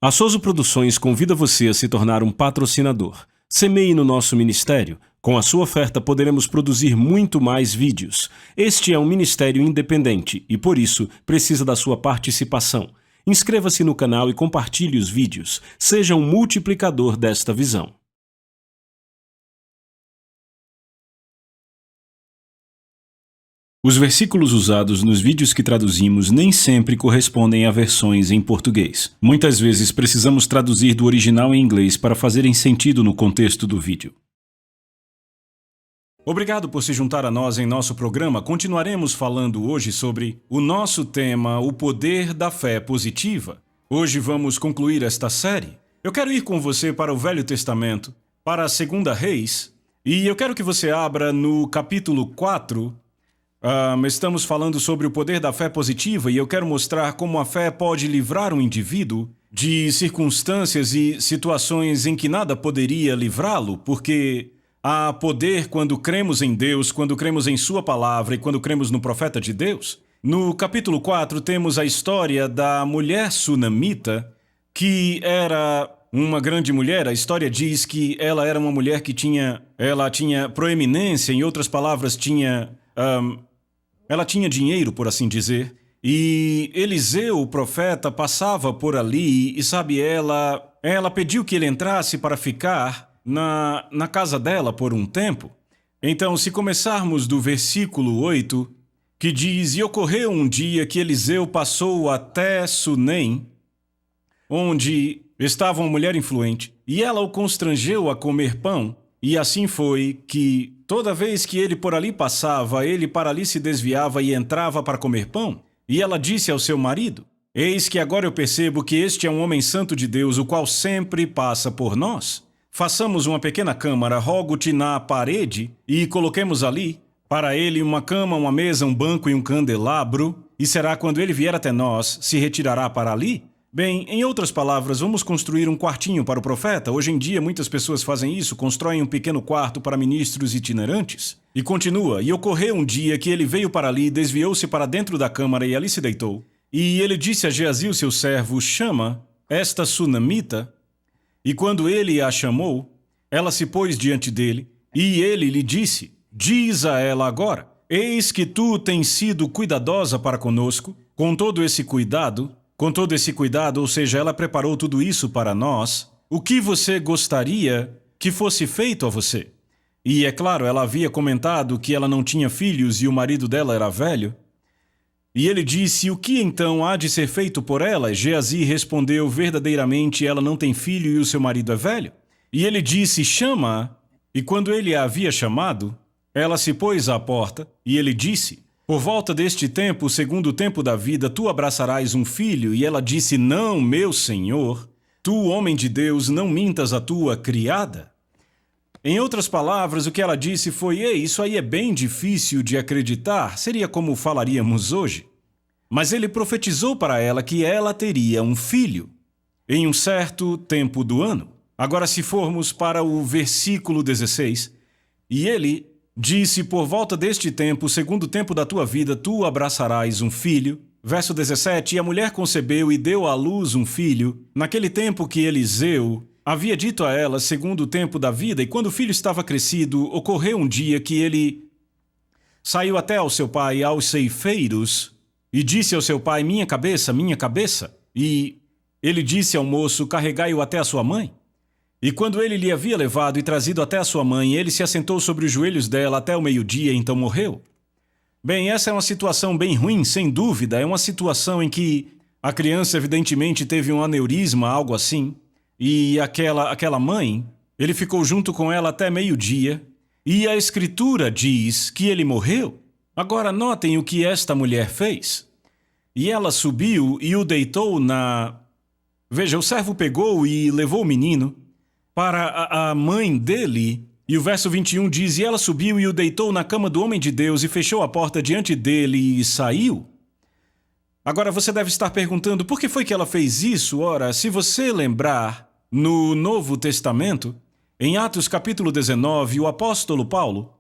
A Souza Produções convida você a se tornar um patrocinador. Semeie no nosso ministério. Com a sua oferta poderemos produzir muito mais vídeos. Este é um ministério independente e, por isso, precisa da sua participação. Inscreva-se no canal e compartilhe os vídeos. Seja um multiplicador desta visão. Os versículos usados nos vídeos que traduzimos nem sempre correspondem a versões em português. Muitas vezes precisamos traduzir do original em inglês para fazerem sentido no contexto do vídeo. Obrigado por se juntar a nós em nosso programa. Continuaremos falando hoje sobre o nosso tema, o poder da fé positiva. Hoje vamos concluir esta série. Eu quero ir com você para o Velho Testamento, para a 2 Reis, e eu quero que você abra no capítulo 4. Estamos falando sobre o poder da fé positiva e eu quero mostrar como a fé pode livrar um indivíduo de circunstâncias e situações em que nada poderia livrá-lo, porque há poder quando cremos em Deus, quando cremos em Sua palavra e quando cremos no profeta de Deus. No capítulo 4 temos a história da mulher sunamita, que era uma grande mulher. A história diz que ela era uma mulher que tinha proeminência, em outras palavras, ela tinha dinheiro, por assim dizer, e Eliseu, o profeta, passava por ali e, ela pediu que ele entrasse para ficar na casa dela por um tempo. Então, se começarmos do versículo 8, que diz: E ocorreu um dia que Eliseu passou até Sunem, onde estava uma mulher influente, e ela o constrangeu a comer pão, e assim foi que toda vez que ele por ali passava, ele para ali se desviava e entrava para comer pão. E ela disse ao seu marido: Eis que agora eu percebo que este é um homem santo de Deus, o qual sempre passa por nós. Façamos uma pequena câmara, rogo-te na parede, e coloquemos ali para ele uma cama, uma mesa, um banco e um candelabro, e será quando ele vier até nós, se retirará para ali? Bem, em outras palavras, vamos construir um quartinho para o profeta. Hoje em dia, muitas pessoas fazem isso, constroem um pequeno quarto para ministros itinerantes. E continua: E ocorreu um dia que ele veio para ali, desviou-se para dentro da câmara e ali se deitou. E ele disse a Geazi, seu servo: Chama esta sunamita. E quando ele a chamou, ela se pôs diante dele, e ele lhe disse: Diz a ela agora: Eis que tu tens sido cuidadosa para conosco, com todo esse cuidado, ou seja, ela preparou tudo isso para nós. O que você gostaria que fosse feito a você? E é claro, ela havia comentado que ela não tinha filhos e o marido dela era velho. E ele disse: O que então há de ser feito por ela? Geazi respondeu: Verdadeiramente ela não tem filho e o seu marido é velho. E ele disse: Chama-a. E quando ele a havia chamado, ela se pôs à porta, e ele disse: Por volta deste tempo, segundo o tempo da vida, tu abraçarás um filho. E ela disse: Não, meu senhor, tu, homem de Deus, não mintas a tua criada. Em outras palavras, o que ela disse foi: Ei, isso aí é bem difícil de acreditar, seria como falaríamos hoje. Mas ele profetizou para ela que ela teria um filho em um certo tempo do ano. Agora, se formos para o versículo 16, e ele disse: Por volta deste tempo, segundo o tempo da tua vida, tu abraçarás um filho. Verso 17, e a mulher concebeu e deu à luz um filho, naquele tempo que Eliseu havia dito a ela, segundo o tempo da vida. E quando o filho estava crescido, ocorreu um dia que ele saiu até ao seu pai, aos ceifeiros, e disse ao seu pai: Minha cabeça, minha cabeça. E ele disse ao moço: Carregai-o até a sua mãe. E quando ele lhe havia levado e trazido até a sua mãe, ele se assentou sobre os joelhos dela até o meio-dia, e então morreu. Bem, essa é uma situação bem ruim, sem dúvida. É uma situação em que a criança evidentemente teve um aneurisma, algo assim. E aquela mãe, ele ficou junto com ela até meio-dia. E a Escritura diz que ele morreu. Agora notem o que esta mulher fez. E ela subiu e o deitou na... Veja, o servo pegou e levou o menino para a mãe dele. E o verso 21 diz: E ela subiu e o deitou na cama do homem de Deus e fechou a porta diante dele e saiu. Agora você deve estar perguntando: por que foi que ela fez isso? Ora, se você lembrar, no Novo Testamento, em Atos capítulo 19, o apóstolo Paulo,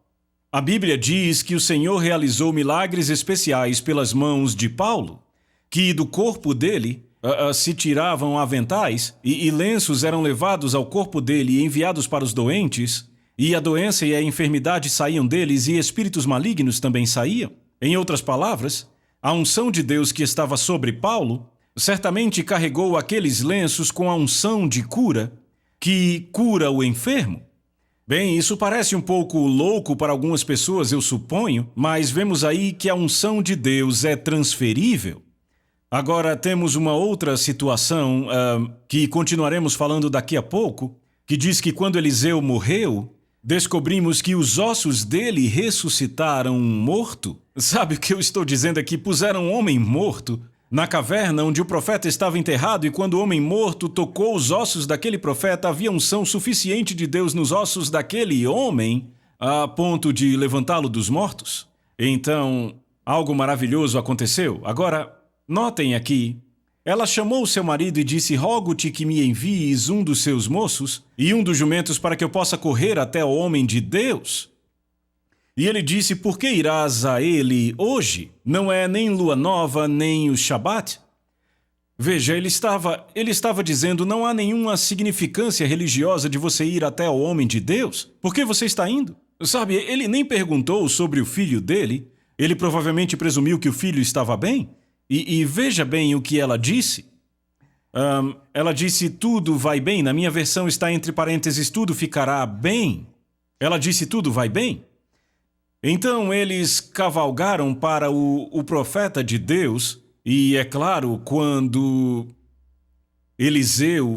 a Bíblia diz que o Senhor realizou milagres especiais pelas mãos de Paulo, que do corpo dele se tiravam aventais e lenços eram levados ao corpo dele e enviados para os doentes, e a doença e a enfermidade saíam deles e espíritos malignos também saíam. Em outras palavras, a unção de Deus que estava sobre Paulo certamente carregou aqueles lenços com a unção de cura, que cura o enfermo. Bem, isso parece um pouco louco para algumas pessoas, eu suponho, mas vemos aí que a unção de Deus é transferível. Agora temos uma outra situação que continuaremos falando daqui a pouco, que diz que quando Eliseu morreu, descobrimos que os ossos dele ressuscitaram um morto. Sabe o que eu estou dizendo aqui? Puseram um homem morto na caverna onde o profeta estava enterrado, e quando o homem morto tocou os ossos daquele profeta, havia unção suficiente de Deus nos ossos daquele homem a ponto de levantá-lo dos mortos. Então, algo maravilhoso aconteceu. Agora, notem aqui, ela chamou seu marido e disse: rogo-te que me envies um dos seus moços e um dos jumentos para que eu possa correr até o homem de Deus. E ele disse: por que irás a ele hoje? Não é nem lua nova, nem o Shabat? Veja, ele estava dizendo: não há nenhuma significância religiosa de você ir até o homem de Deus. Por que você está indo? Sabe, ele nem perguntou sobre o filho dele. Ele provavelmente presumiu que o filho estava bem. E veja bem o que ela disse. Ela disse: tudo vai bem. Na minha versão está entre parênteses: tudo ficará bem. Ela disse: tudo vai bem. Então eles cavalgaram para o profeta de Deus, e é claro, quando Eliseu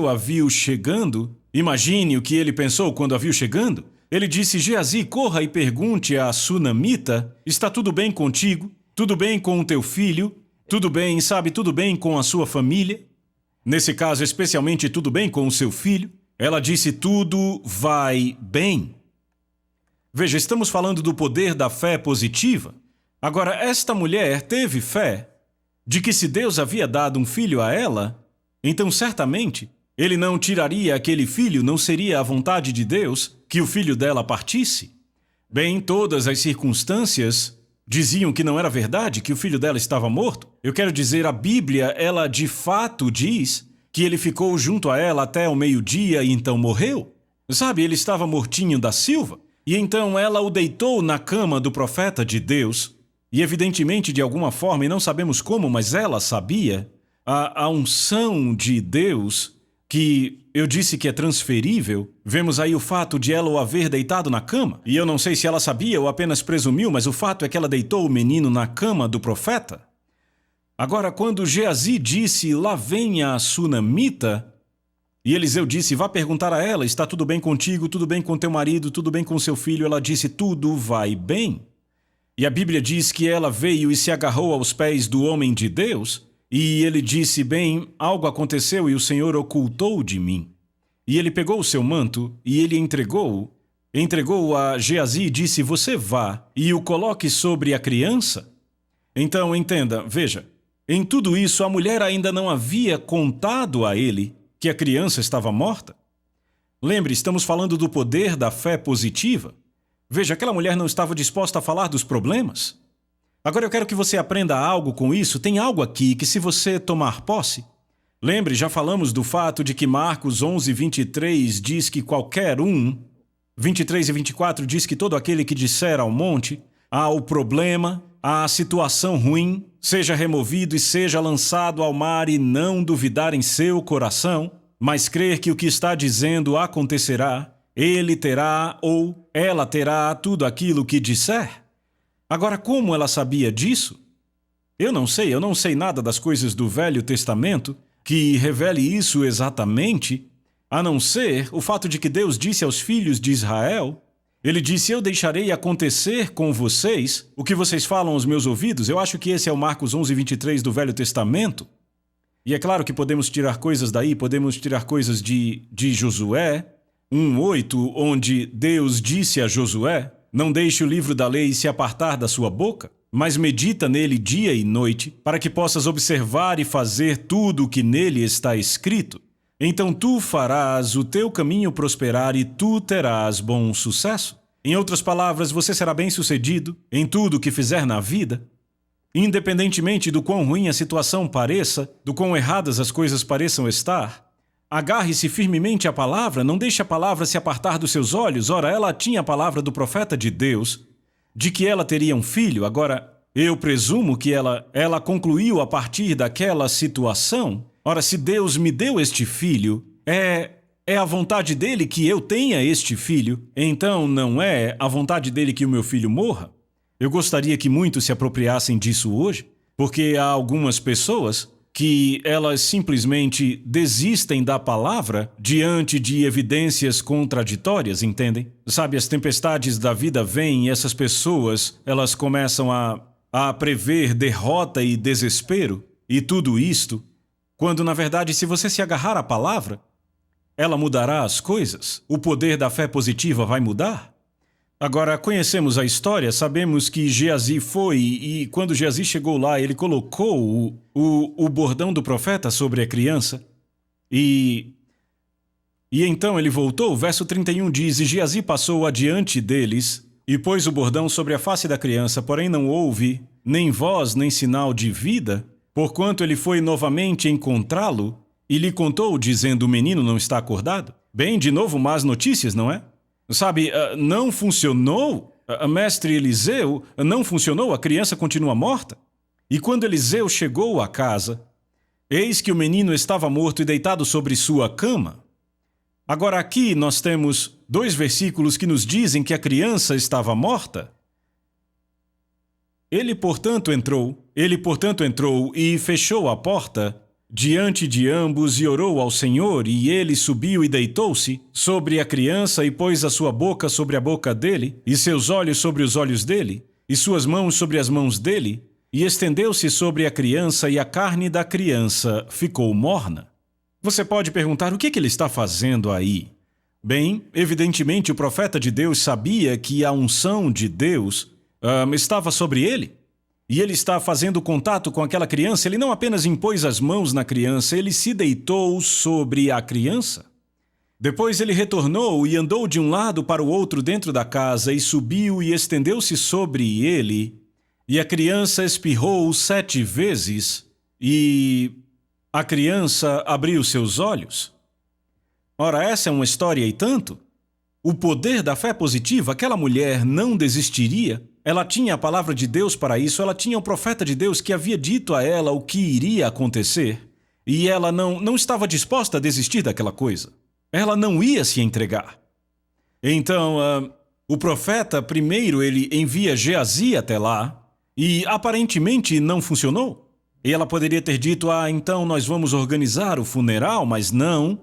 a viu chegando, imagine o que ele pensou quando a viu chegando. Ele disse: Geazi, corra e pergunte à sunamita: está tudo bem contigo? Tudo bem com o teu filho? Tudo bem, sabe, tudo bem com a sua família? Nesse caso, especialmente, tudo bem com o seu filho? Ela disse: tudo vai bem. Veja, estamos falando do poder da fé positiva. Agora, esta mulher teve fé de que se Deus havia dado um filho a ela, então certamente ele não tiraria aquele filho, não seria a vontade de Deus que o filho dela partisse. Bem, todas as circunstâncias diziam que não era verdade, que o filho dela estava morto. Eu quero dizer, a Bíblia, ela de fato diz que ele ficou junto a ela até o meio-dia e então morreu. Sabe, ele estava mortinho da silva. E então ela o deitou na cama do profeta de Deus, e evidentemente de alguma forma, e não sabemos como, mas ela sabia, a unção de Deus, que eu disse que é transferível, vemos aí o fato de ela o haver deitado na cama, e eu não sei se ela sabia ou apenas presumiu, mas o fato é que ela deitou o menino na cama do profeta. Agora, quando Geazi disse: lá vem a sunamita, e Eliseu disse: vá perguntar a ela, está tudo bem contigo, tudo bem com teu marido, tudo bem com seu filho? Ela disse: tudo vai bem. E a Bíblia diz que ela veio e se agarrou aos pés do homem de Deus, e ele disse: bem, algo aconteceu e o Senhor ocultou de mim. E ele pegou o seu manto e ele entregou a Geazi e disse: você vá e o coloque sobre a criança. Então, entenda, veja, em tudo isso a mulher ainda não havia contado a ele que a criança estava morta. Lembre, estamos falando do poder da fé positiva. Veja, aquela mulher não estava disposta a falar dos problemas. Agora eu quero que você aprenda algo com isso. Tem algo aqui que, se você tomar posse... Lembre, já falamos do fato de que Marcos 11:23 diz que qualquer um... 23 e 24 diz que todo aquele que disser ao monte, ao problema, à situação ruim, seja removido e seja lançado ao mar, e não duvidar em seu coração, mas crer que o que está dizendo acontecerá, ele terá ou ela terá tudo aquilo que disser. Agora, como ela sabia disso? Eu não sei nada das coisas do Velho Testamento que revele isso exatamente, a não ser o fato de que Deus disse aos filhos de Israel, ele disse: eu deixarei acontecer com vocês o que vocês falam aos meus ouvidos. Eu acho que esse é o Marcos 11:23 do Velho Testamento. E é claro que podemos tirar coisas daí, podemos tirar coisas de Josué 1:8, onde Deus disse a Josué: não deixe o livro da lei se apartar da sua boca, mas medita nele dia e noite, para que possas observar e fazer tudo o que nele está escrito. Então tu farás o teu caminho prosperar e tu terás bom sucesso. Em outras palavras, você será bem-sucedido em tudo o que fizer na vida. Independentemente do quão ruim a situação pareça, do quão erradas as coisas pareçam estar, agarre-se firmemente à palavra, não deixe a palavra se apartar dos seus olhos. Ora, ela tinha a palavra do profeta de Deus, de que ela teria um filho. Agora, eu presumo que ela concluiu a partir daquela situação. Ora, se Deus me deu este filho, é a vontade dele que eu tenha este filho, então não é a vontade dele que o meu filho morra. Eu gostaria que muitos se apropriassem disso hoje, porque há algumas pessoas que elas simplesmente desistem da palavra diante de evidências contraditórias, entendem? Sabe, as tempestades da vida vêm e essas pessoas, elas começam a prever derrota e desespero e tudo isto, quando na verdade, se você se agarrar à palavra, ela mudará as coisas. O poder da fé positiva vai mudar. Agora, conhecemos a história, sabemos que Geazi foi e quando Geazi chegou lá, ele colocou o bordão do profeta sobre a criança e então ele voltou. O verso 31 diz, e Geazi passou adiante deles e pôs o bordão sobre a face da criança, porém não houve nem voz nem sinal de vida, porquanto ele foi novamente encontrá-lo e lhe contou, dizendo, o menino não está acordado. Bem, de novo, más notícias, não é? Sabe, não funcionou, mestre Eliseu, não funcionou, a criança continua morta. E quando Eliseu chegou à casa, eis que o menino estava morto e deitado sobre sua cama. Agora aqui nós temos 2 versículos que nos dizem que a criança estava morta. Ele, portanto, entrou e fechou a porta diante de ambos e orou ao Senhor, e ele subiu e deitou-se sobre a criança e pôs a sua boca sobre a boca dele, e seus olhos sobre os olhos dele, e suas mãos sobre as mãos dele, e estendeu-se sobre a criança, e a carne da criança ficou morna. Você pode perguntar, o que ele está fazendo aí? Bem, evidentemente o profeta de Deus sabia que a unção de Deus estava sobre ele. E ele está fazendo contato com aquela criança, ele não apenas impôs as mãos na criança, ele se deitou sobre a criança. Depois ele retornou e andou de um lado para o outro dentro da casa, e subiu e estendeu-se sobre ele, e a criança espirrou 7 vezes, e a criança abriu seus olhos. Ora, essa é uma história e tanto. O poder da fé positiva, aquela mulher não desistiria. Ela tinha a palavra de Deus para isso, ela tinha o profeta de Deus que havia dito a ela o que iria acontecer, e ela não estava disposta a desistir daquela coisa. Ela não ia se entregar. Então, o profeta, primeiro, ele envia Geazi até lá, e aparentemente não funcionou. E ela poderia ter dito, então nós vamos organizar o funeral, mas não.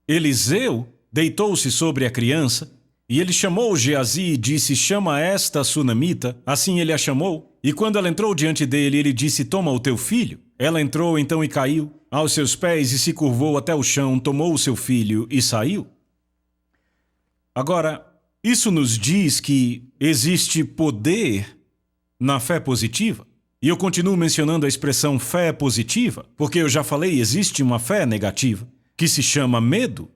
Eliseu deitou-se sobre a criança, e ele chamou Geazi e disse, chama esta sunamita. Assim ele a chamou. E quando ela entrou diante dele, ele disse, toma o teu filho. Ela entrou então e caiu aos seus pés e se curvou até o chão, tomou o seu filho e saiu. Agora, isso nos diz que existe poder na fé positiva. E eu continuo mencionando a expressão fé positiva, porque eu já falei, existe uma fé negativa, que se chama medo.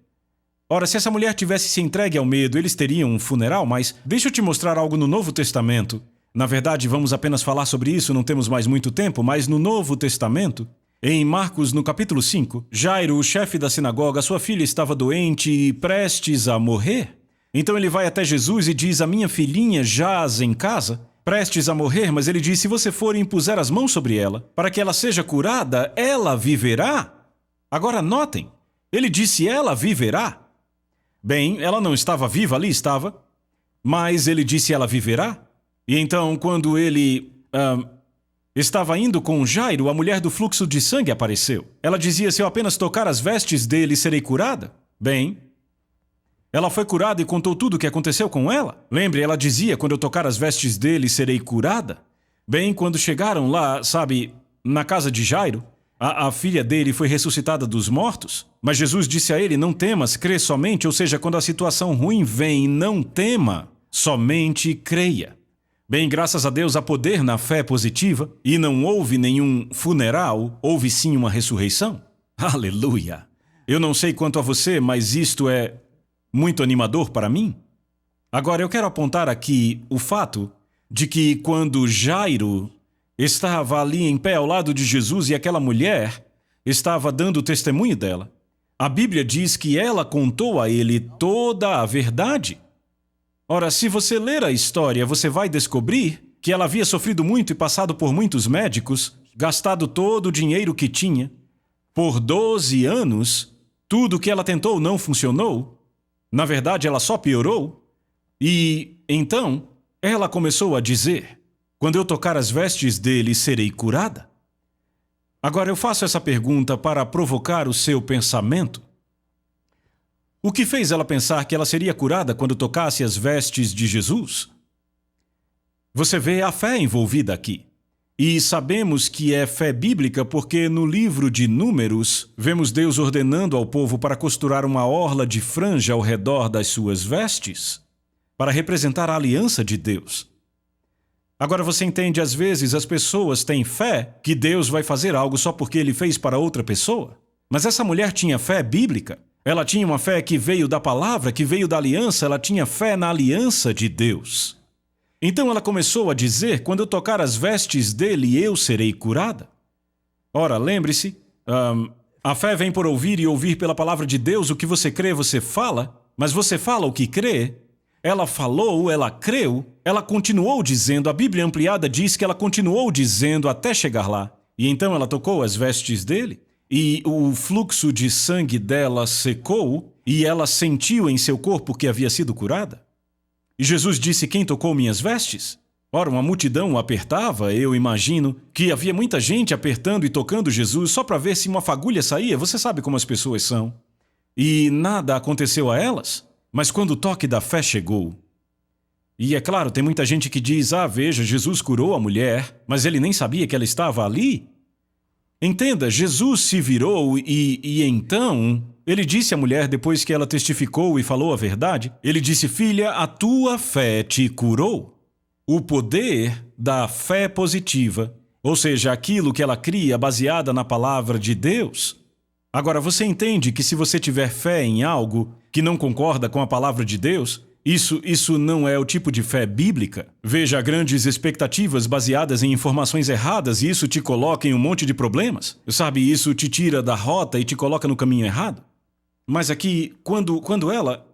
Ora, se essa mulher tivesse se entregue ao medo, eles teriam um funeral, mas deixa eu te mostrar algo no Novo Testamento. Na verdade, vamos apenas falar sobre isso, não temos mais muito tempo, mas no Novo Testamento, em Marcos, no capítulo 5, Jairo, o chefe da sinagoga, sua filha estava doente e prestes a morrer. Então ele vai até Jesus e diz, a minha filhinha jaz em casa, prestes a morrer, mas ele diz, se você for e impuser as mãos sobre ela, para que ela seja curada, ela viverá. Agora notem, ele disse, ela viverá. Bem, ela não estava viva ali, estava, mas ele disse ela viverá. E então, quando ele estava indo com Jairo, a mulher do fluxo de sangue apareceu. Ela dizia, se eu apenas tocar as vestes dele, serei curada? Bem, ela foi curada e contou tudo o que aconteceu com ela. Lembre, ela dizia, quando eu tocar as vestes dele, serei curada? Bem, quando chegaram lá, sabe, na casa de Jairo, a filha dele foi ressuscitada dos mortos, mas Jesus disse a ele, não temas, crê somente, ou seja, quando a situação ruim vem, não tema, somente creia. Bem, graças a Deus há poder na fé positiva, e não houve nenhum funeral, houve sim uma ressurreição. Aleluia! Eu não sei quanto a você, mas isto é muito animador para mim. Agora, eu quero apontar aqui o fato de que quando Jairo estava ali em pé ao lado de Jesus e aquela mulher estava dando testemunho dela. A Bíblia diz que ela contou a ele toda a verdade. Ora, se você ler a história, você vai descobrir que ela havia sofrido muito e passado por muitos médicos, gastado todo o dinheiro que tinha. Por 12 anos, tudo que ela tentou não funcionou. Na verdade, ela só piorou. E, então, ela começou a dizer: quando eu tocar as vestes dele, serei curada. Agora eu faço essa pergunta para provocar o seu pensamento. O que fez ela pensar que ela seria curada quando tocasse as vestes de Jesus? Você vê a fé envolvida aqui. E sabemos que é fé bíblica porque no livro de Números, vemos Deus ordenando ao povo para costurar uma orla de franja ao redor das suas vestes, para representar a aliança de Deus. Agora você entende, às vezes as pessoas têm fé que Deus vai fazer algo só porque Ele fez para outra pessoa. Mas essa mulher tinha fé bíblica. Ela tinha uma fé que veio da palavra, que veio da aliança, ela tinha fé na aliança de Deus. Então ela começou a dizer: quando eu tocar as vestes dele, eu serei curada. Ora, lembre-se, a fé vem por ouvir e ouvir pela palavra de Deus. O que você crê, você fala, mas você fala o que crê. Ela falou, ela creu, ela continuou dizendo. A Bíblia ampliada diz que ela continuou dizendo até chegar lá. E então ela tocou as vestes dele, e o fluxo de sangue dela secou, e ela sentiu em seu corpo que havia sido curada. E Jesus disse: quem tocou minhas vestes? Ora, uma multidão o apertava. Eu imagino que havia muita gente apertando e tocando Jesus só para ver se uma fagulha saía. Você sabe como as pessoas são. E nada aconteceu a elas. Mas quando o toque da fé chegou... E é claro, tem muita gente que diz: veja, Jesus curou a mulher, mas ele nem sabia que ela estava ali. Entenda, Jesus se virou e então... Ele disse à mulher, depois que ela testificou e falou a verdade, ele disse: filha, a tua fé te curou. O poder da fé positiva, ou seja, aquilo que ela cria baseada na palavra de Deus. Agora, você entende que se você tiver fé em algo que não concorda com a palavra de Deus, isso não é o tipo de fé bíblica? Veja, grandes expectativas baseadas em informações erradas e isso te coloca em um monte de problemas. Sabe, isso te tira da rota e te coloca no caminho errado. Mas aqui, quando ela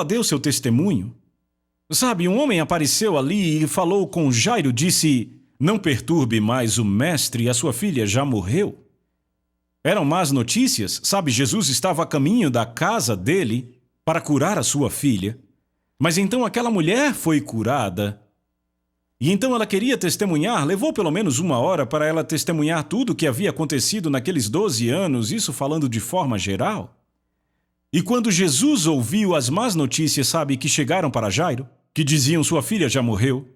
deu seu testemunho, sabe, um homem apareceu ali e falou com Jairo, disse: não perturbe mais o mestre, a sua filha já morreu. Eram más notícias, sabe, Jesus estava a caminho da casa dele para curar a sua filha. Mas então aquela mulher foi curada. E então ela queria testemunhar, levou pelo menos 1 hora para ela testemunhar tudo o que havia acontecido naqueles 12 anos, isso falando de forma geral. E quando Jesus ouviu as más notícias, sabe, que chegaram para Jairo, que diziam: sua filha já morreu.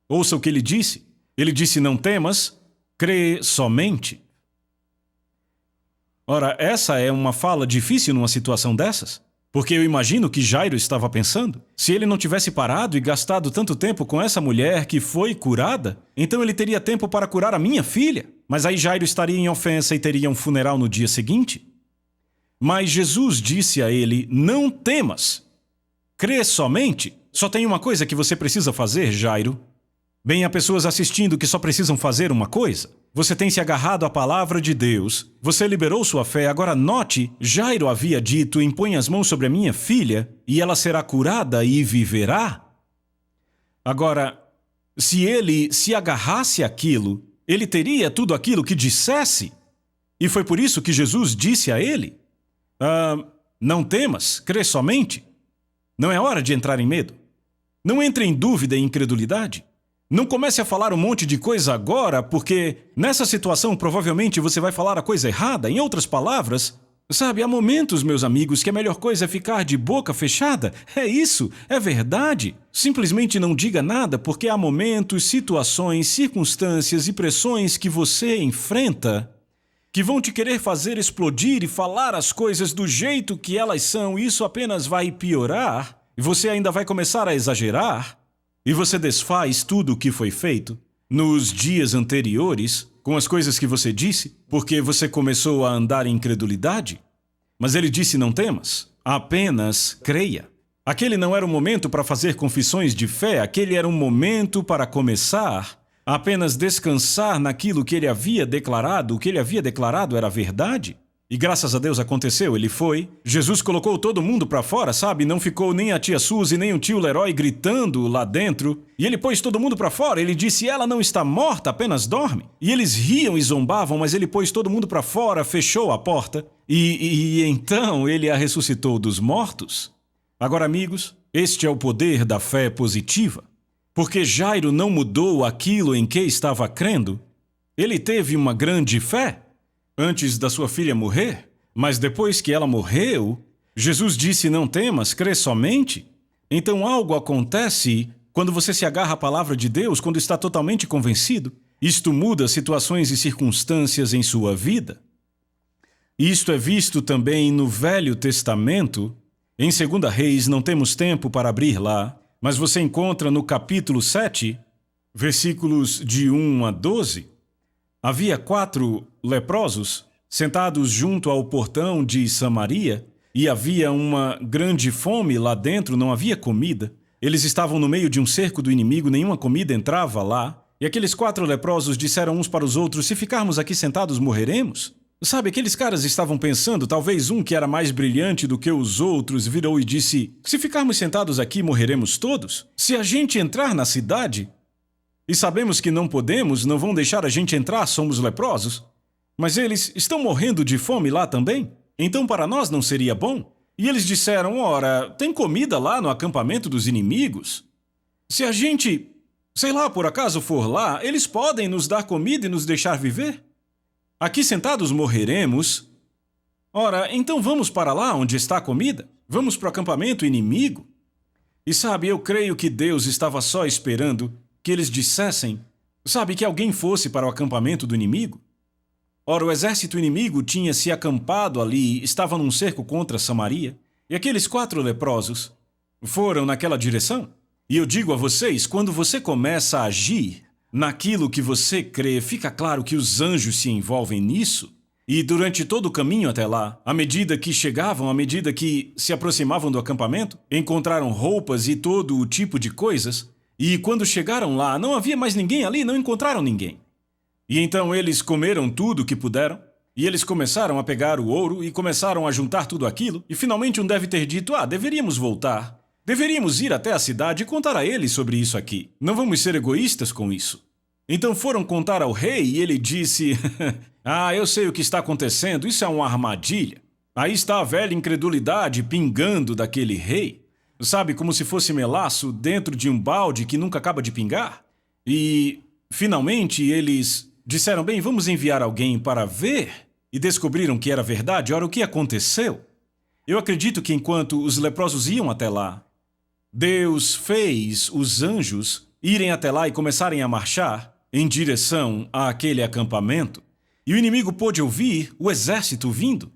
Ouça o que ele disse. Ele disse: não temas, crê somente. Ora, essa é uma fala difícil numa situação dessas. Porque eu imagino que Jairo estava pensando: se ele não tivesse parado e gastado tanto tempo com essa mulher que foi curada, então ele teria tempo para curar a minha filha. Mas aí Jairo estaria em ofensa e teria um funeral no dia seguinte. Mas Jesus disse a ele: não temas, crê somente. Só tem uma coisa que você precisa fazer, Jairo. Bem, há pessoas assistindo que só precisam fazer uma coisa. Você tem se agarrado à palavra de Deus, você liberou sua fé. Agora note, Jairo havia dito: impõe as mãos sobre a minha filha e ela será curada e viverá. Agora, se ele se agarrasse àquilo, ele teria tudo aquilo que dissesse. E foi por isso que Jesus disse a ele: não temas, crê somente. Não é hora de entrar em medo. Não entre em dúvida e incredulidade. Não comece a falar um monte de coisa agora, porque nessa situação provavelmente você vai falar a coisa errada. Em outras palavras, sabe, há momentos, meus amigos, que a melhor coisa é ficar de boca fechada. É isso, é verdade. Simplesmente não diga nada, porque há momentos, situações, circunstâncias e pressões que você enfrenta que vão te querer fazer explodir e falar as coisas do jeito que elas são. Isso apenas vai piorar e você ainda vai começar a exagerar. E você desfaz tudo o que foi feito nos dias anteriores com as coisas que você disse, porque você começou a andar em incredulidade. Mas ele disse: não temas, apenas creia. Aquele não era um momento para fazer confissões de fé, aquele era um momento para começar apenas descansar naquilo que ele havia declarado, o que ele havia declarado era verdade. E graças a Deus aconteceu, ele foi. Jesus colocou todo mundo para fora, sabe? Não ficou nem a tia Suzy, nem o tio Leroy gritando lá dentro. E ele pôs todo mundo para fora. Ele disse, ela não está morta, apenas dorme. E eles riam e zombavam, mas ele pôs todo mundo para fora, fechou a porta. E então ele a ressuscitou dos mortos. Agora, amigos, este é o poder da fé positiva. Porque Jairo não mudou aquilo em que estava crendo. Ele teve uma grande fé antes da sua filha morrer, mas depois que ela morreu, Jesus disse, não temas, crê somente. Então algo acontece quando você se agarra à palavra de Deus, quando está totalmente convencido. Isto muda situações e circunstâncias em sua vida. Isto é visto também no Velho Testamento. Em 2 Reis, não temos tempo para abrir lá, mas você encontra no capítulo 7, versículos de 1 a 12, havia 4 leprosos sentados junto ao portão de Samaria e havia uma grande fome lá dentro, não havia comida. Eles estavam no meio de um cerco do inimigo, nenhuma comida entrava lá. E aqueles 4 leprosos disseram uns para os outros, se ficarmos aqui sentados, morreremos? Sabe, aqueles caras estavam pensando, talvez um que era mais brilhante do que os outros virou e disse, se ficarmos sentados aqui, morreremos todos? Se a gente entrar na cidade e sabemos que não podemos, não vão deixar a gente entrar, somos leprosos. Mas eles estão morrendo de fome lá também? Então para nós não seria bom? E eles disseram, ora, tem comida lá no acampamento dos inimigos? Se a gente, sei lá, por acaso for lá, eles podem nos dar comida e nos deixar viver? Aqui sentados morreremos. Ora, então vamos para lá onde está a comida? Vamos para o acampamento inimigo? E sabe, eu creio que Deus estava só esperando que eles dissessem, sabe, que alguém fosse para o acampamento do inimigo? Ora, o exército inimigo tinha se acampado ali, estava num cerco contra Samaria, e aqueles 4 leprosos foram naquela direção. E eu digo a vocês, quando você começa a agir naquilo que você crê, fica claro que os anjos se envolvem nisso. E durante todo o caminho até lá, à medida que chegavam, à medida que se aproximavam do acampamento, encontraram roupas e todo o tipo de coisas. E quando chegaram lá, não havia mais ninguém ali, não encontraram ninguém. E então eles comeram tudo o que puderam, e eles começaram a pegar o ouro e começaram a juntar tudo aquilo, e finalmente um deve ter dito, deveríamos voltar. Deveríamos ir até a cidade e contar a eles sobre isso aqui. Não vamos ser egoístas com isso. Então foram contar ao rei e ele disse, eu sei o que está acontecendo, isso é uma armadilha. Aí está a velha incredulidade pingando daquele rei. Sabe, como se fosse melaço dentro de um balde que nunca acaba de pingar? E, finalmente, eles disseram, bem, vamos enviar alguém para ver. E descobriram que era verdade. Ora, o que aconteceu? Eu acredito que enquanto os leprosos iam até lá, Deus fez os anjos irem até lá e começarem a marchar em direção àquele acampamento. E o inimigo pôde ouvir o exército vindo.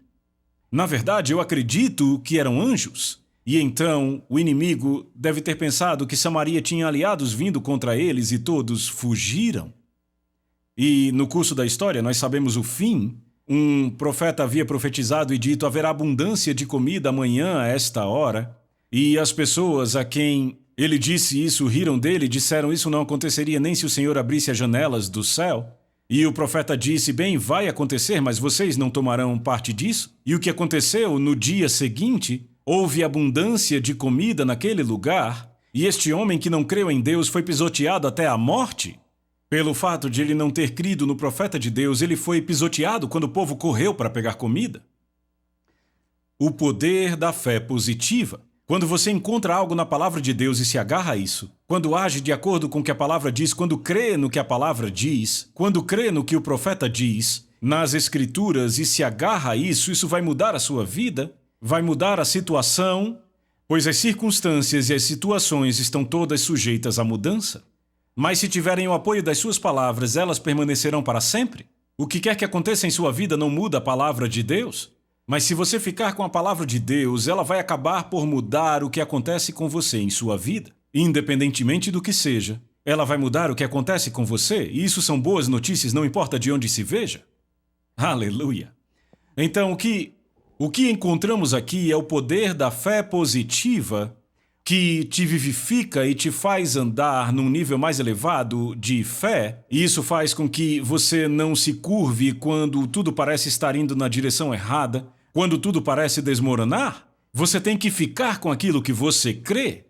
Na verdade, eu acredito que eram anjos. E então o inimigo deve ter pensado que Samaria tinha aliados vindo contra eles e todos fugiram. E no curso da história nós sabemos o fim. Um profeta havia profetizado e dito, haverá abundância de comida amanhã a esta hora. E as pessoas a quem ele disse isso riram dele e disseram, isso não aconteceria nem se o Senhor abrisse as janelas do céu. E o profeta disse, bem, vai acontecer, mas vocês não tomarão parte disso. E o que aconteceu no dia seguinte? Houve abundância de comida naquele lugar, e este homem que não creu em Deus foi pisoteado até a morte. Pelo fato de ele não ter crido no profeta de Deus, ele foi pisoteado quando o povo correu para pegar comida. O poder da fé positiva. Quando você encontra algo na palavra de Deus e se agarra a isso, quando age de acordo com o que a palavra diz, quando crê no que a palavra diz, quando crê no que o profeta diz, nas escrituras e se agarra a isso, isso vai mudar a sua vida. Vai mudar a situação, pois as circunstâncias e as situações estão todas sujeitas à mudança. Mas se tiverem o apoio das suas palavras, elas permanecerão para sempre. O que quer que aconteça em sua vida não muda a palavra de Deus. Mas se você ficar com a palavra de Deus, ela vai acabar por mudar o que acontece com você em sua vida. Independentemente do que seja, ela vai mudar o que acontece com você. E isso são boas notícias, não importa de onde se veja. Aleluia! Então, o que encontramos aqui é o poder da fé positiva que te vivifica e te faz andar num nível mais elevado de fé, e isso faz com que você não se curve quando tudo parece estar indo na direção errada, quando tudo parece desmoronar. Você tem que ficar com aquilo que você crê.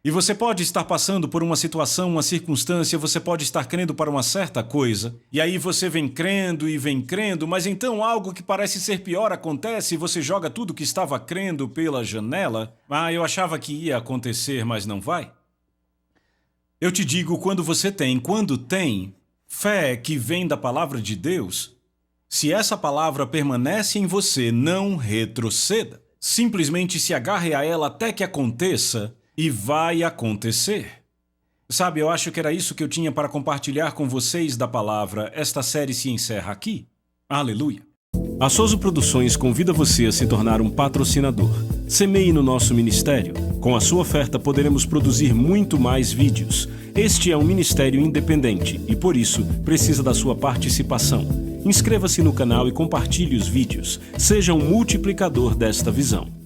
E você pode estar passando por uma situação, uma circunstância, você pode estar crendo para uma certa coisa, e aí você vem crendo, mas então algo que parece ser pior acontece e você joga tudo que estava crendo pela janela. Ah, eu achava que ia acontecer, mas não vai. Eu te digo, quando tem fé que vem da palavra de Deus, se essa palavra permanece em você, não retroceda. Simplesmente se agarre a ela até que aconteça. E vai acontecer. Sabe, eu acho que era isso que eu tinha para compartilhar com vocês da palavra. Esta série se encerra aqui. Aleluia. A Soso Produções convida você a se tornar um patrocinador. Semeie no nosso ministério. Com a sua oferta poderemos produzir muito mais vídeos. Este é um ministério independente e, por isso, precisa da sua participação. Inscreva-se no canal e compartilhe os vídeos. Seja um multiplicador desta visão.